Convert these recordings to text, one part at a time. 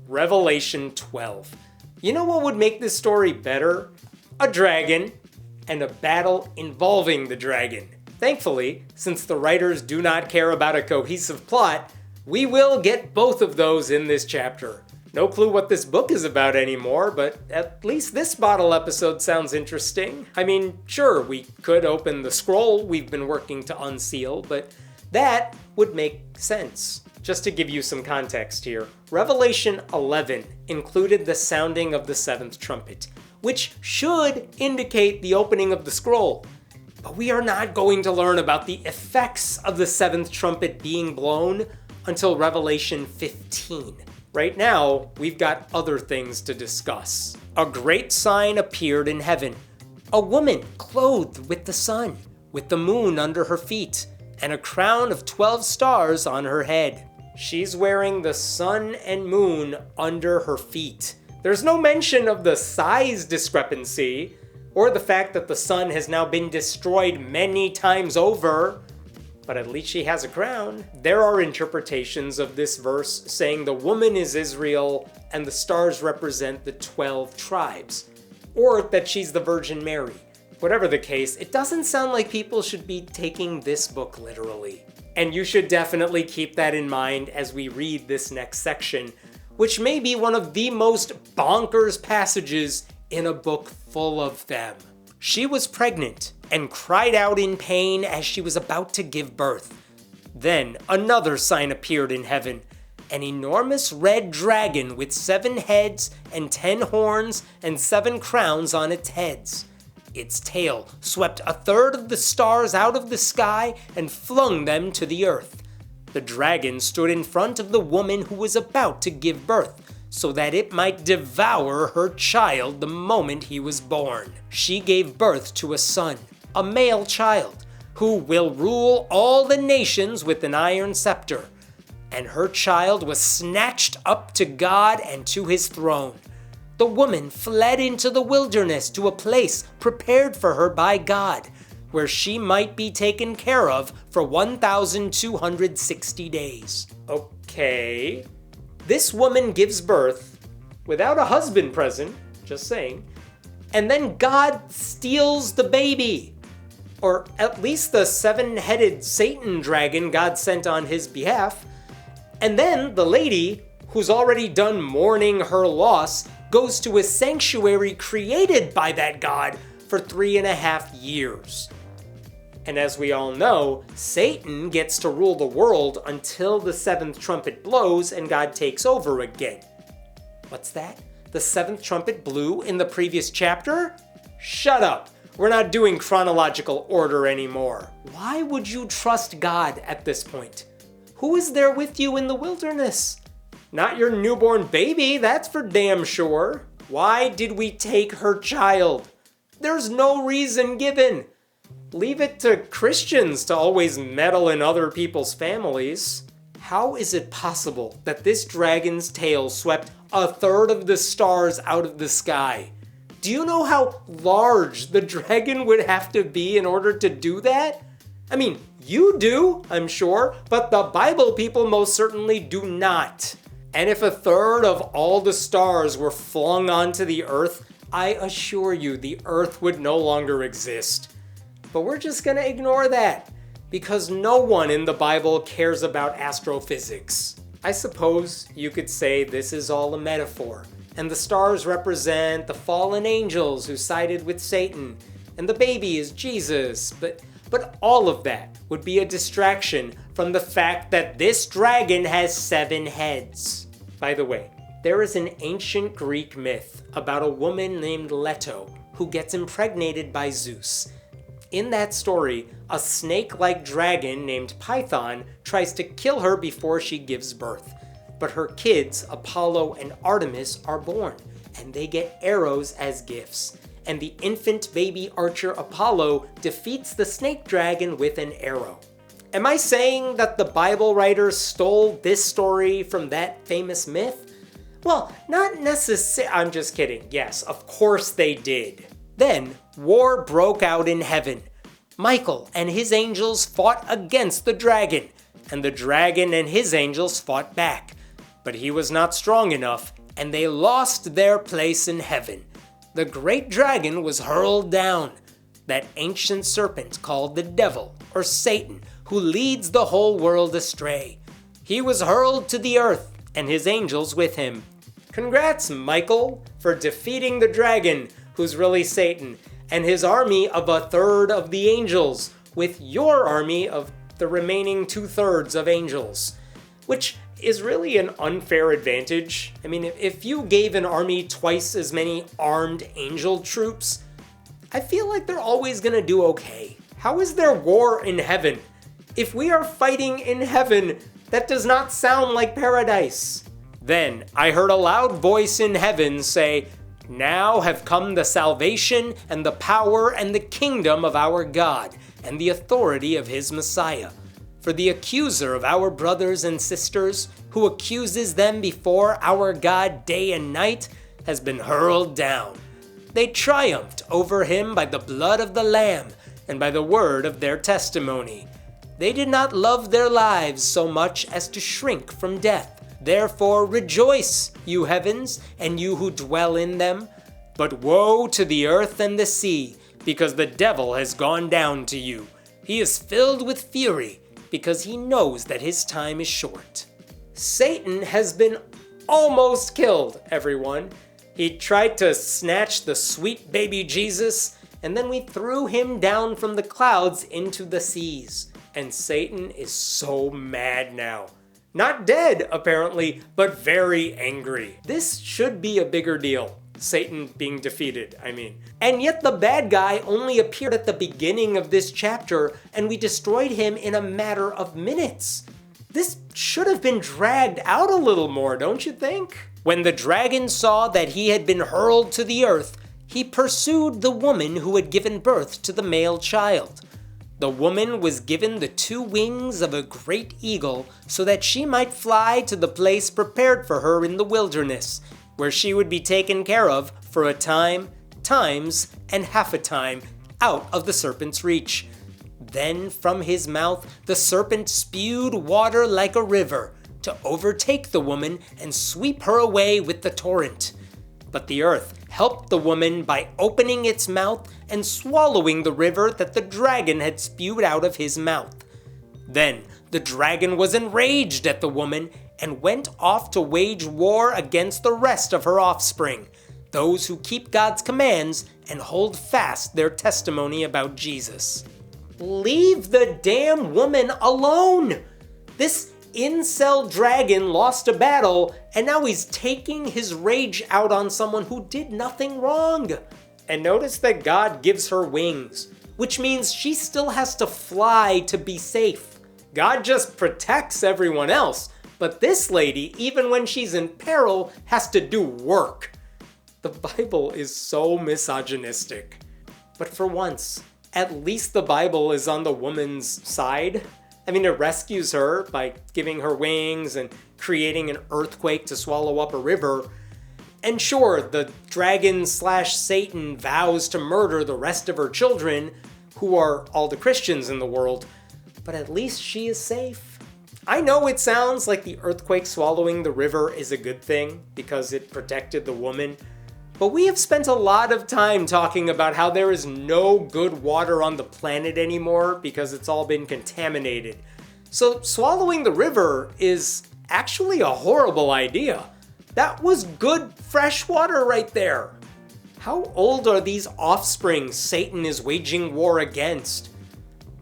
Revelation 12. You know what would make this story better? A dragon and a battle involving the dragon. Thankfully, since the writers do not care about a cohesive plot, we will get both of those in this chapter. No clue what this book is about anymore, but at least this bottle episode sounds interesting. I mean, sure, we could open the scroll we've been working to unseal, but that would make sense. Just to give you some context here, Revelation 11 included the sounding of the seventh trumpet, which should indicate the opening of the scroll. But we are not going to learn about the effects of the seventh trumpet being blown until Revelation 15. Right now, we've got other things to discuss. A great sign appeared in heaven. A woman clothed with the sun, with the moon under her feet, and a crown of 12 stars on her head. She's wearing the sun and moon under her feet. There's no mention of the size discrepancy, or the fact that the sun has now been destroyed many times over. But at least she has a crown. There are interpretations of this verse saying the woman is Israel and the stars represent the 12 tribes, or that she's the Virgin Mary. Whatever the case, it doesn't sound like people should be taking this book literally. And you should definitely keep that in mind as we read this next section, which may be one of the most bonkers passages in a book full of them. She was pregnant and cried out in pain as she was about to give birth. Then another sign appeared in heaven, an enormous red dragon with 7 heads and 10 horns and 7 crowns on its heads. Its tail swept a third of the stars out of the sky and flung them to the earth. The dragon stood in front of the woman who was about to give birth, so that it might devour her child the moment he was born. She gave birth to a son, a male child, who will rule all the nations with an iron scepter. And her child was snatched up to God and to his throne. The woman fled into the wilderness to a place prepared for her by God, where she might be taken care of for 1,260 days. Okay. This woman gives birth without a husband present, just saying, and then God steals the baby. Or at least the 7-headed Satan dragon God sent on his behalf. And then the lady, who's already done mourning her loss, goes to a sanctuary created by that God for 3.5 years. And as we all know, Satan gets to rule the world until the 7th trumpet blows and God takes over again. What's that? The 7th trumpet blew in the previous chapter? Shut up! We're not doing chronological order anymore. Why would you trust God at this point? Who is there with you in the wilderness? Not your newborn baby, that's for damn sure. Why did we take her child? There's no reason given. Leave it to Christians to always meddle in other people's families. How is it possible that this dragon's tail swept a third of the stars out of the sky? Do you know how large the dragon would have to be in order to do that? I mean, you do, I'm sure, but the Bible people most certainly do not. And if a third of all the stars were flung onto the earth, I assure you the earth would no longer exist. But we're just gonna ignore that, because no one in the Bible cares about astrophysics. I suppose you could say this is all a metaphor, and the stars represent the fallen angels who sided with Satan, and the baby is Jesus, but all of that would be a distraction from the fact that this dragon has 7 heads. By the way, there is an ancient Greek myth about a woman named Leto who gets impregnated by Zeus. In that story, a snake-like dragon named Python tries to kill her before she gives birth. But her kids, Apollo and Artemis, are born, and they get arrows as gifts. And the infant baby archer Apollo defeats the snake dragon with an arrow. Am I saying that the Bible writers stole this story from that famous myth? Well, not necessarily. I'm just kidding. Yes, of course they did. Then, war broke out in heaven. Michael and his angels fought against the dragon, and the dragon and his angels fought back. But he was not strong enough, and they lost their place in heaven. The great dragon was hurled down, that ancient serpent called the devil, or Satan, who leads the whole world astray. He was hurled to the earth, and his angels with him. Congrats, Michael, for defeating the dragon, who's really Satan, and his army of 1/3 of the angels, with your army of the remaining 2/3 of angels. Which is really an unfair advantage. I mean, if you gave an army twice as many armed angel troops, I feel like they're always gonna do okay. How is there war in heaven? If we are fighting in heaven, that does not sound like paradise. Then I heard a loud voice in heaven say, "Now have come the salvation and the power and the kingdom of our God and the authority of his Messiah. For the accuser of our brothers and sisters, who accuses them before our God day and night, has been hurled down. They triumphed over him by the blood of the Lamb and by the word of their testimony. They did not love their lives so much as to shrink from death. Therefore rejoice, you heavens, and you who dwell in them. But woe to the earth and the sea, because the devil has gone down to you. He is filled with fury, because he knows that his time is short." Satan has been almost killed, everyone. He tried to snatch the sweet baby Jesus, and then we threw him down from the clouds into the seas. And Satan is so mad now. Not dead, apparently, but very angry. This should be a bigger deal. Satan being defeated, I mean. And yet the bad guy only appeared at the beginning of this chapter, and we destroyed him in a matter of minutes. This should have been dragged out a little more, don't you think? When the dragon saw that he had been hurled to the earth, he pursued the woman who had given birth to the male child. The woman was given the 2 wings of a great eagle so that she might fly to the place prepared for her in the wilderness, where she would be taken care of for a time, times, and half a time out of the serpent's reach. Then from his mouth the serpent spewed water like a river to overtake the woman and sweep her away with the torrent. But the earth helped the woman by opening its mouth and swallowing the river that the dragon had spewed out of his mouth. Then the dragon was enraged at the woman and went off to wage war against the rest of her offspring, those who keep God's commands and hold fast their testimony about Jesus. Leave the damn woman alone! This incel dragon lost a battle, and now he's taking his rage out on someone who did nothing wrong. And notice that God gives her wings, which means she still has to fly to be safe. God just protects everyone else, but this lady, even when she's in peril, has to do work. The Bible is so misogynistic. But for once, at least the Bible is on the woman's side. I mean, it rescues her by giving her wings and creating an earthquake to swallow up a river. And sure, the dragon/Satan vows to murder the rest of her children, who are all the Christians in the world, but at least she is safe. I know it sounds like the earthquake swallowing the river is a good thing because it protected the woman, but we have spent a lot of time talking about how there is no good water on the planet anymore because it's all been contaminated. So swallowing the river is actually a horrible idea. That was good fresh water right there. How old are these offspring Satan is waging war against?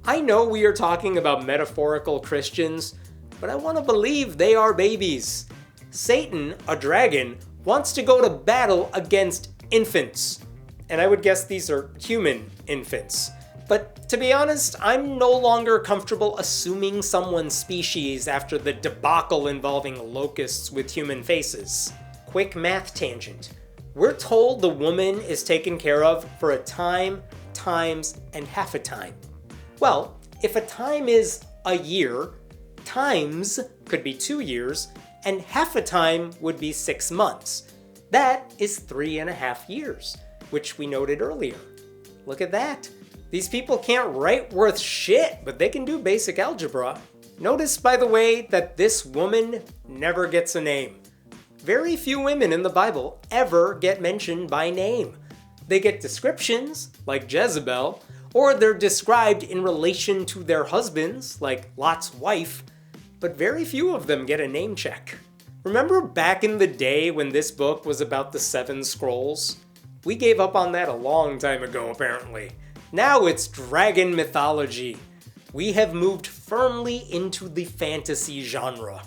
I know we are talking about metaphorical Christians, but I want to believe they are babies. Satan, a dragon, wants to go to battle against infants. And I would guess these are human infants. But to be honest, I'm no longer comfortable assuming someone's species after the debacle involving locusts with human faces. Quick math tangent. We're told the woman is taken care of for a time, times, and half a time. Well, if a time is a year, times could be 2 years, and half a time would be 6 months. That is 3.5 years, which we noted earlier. Look at that. These people can't write worth shit, but they can do basic algebra. Notice, by the way, that this woman never gets a name. Very few women in the Bible ever get mentioned by name. They get descriptions, like Jezebel, or they're described in relation to their husbands, like Lot's wife, but very few of them get a name check. Remember back in the day when this book was about the 7 scrolls? We gave up on that a long time ago, apparently. Now it's dragon mythology. We have moved firmly into the fantasy genre.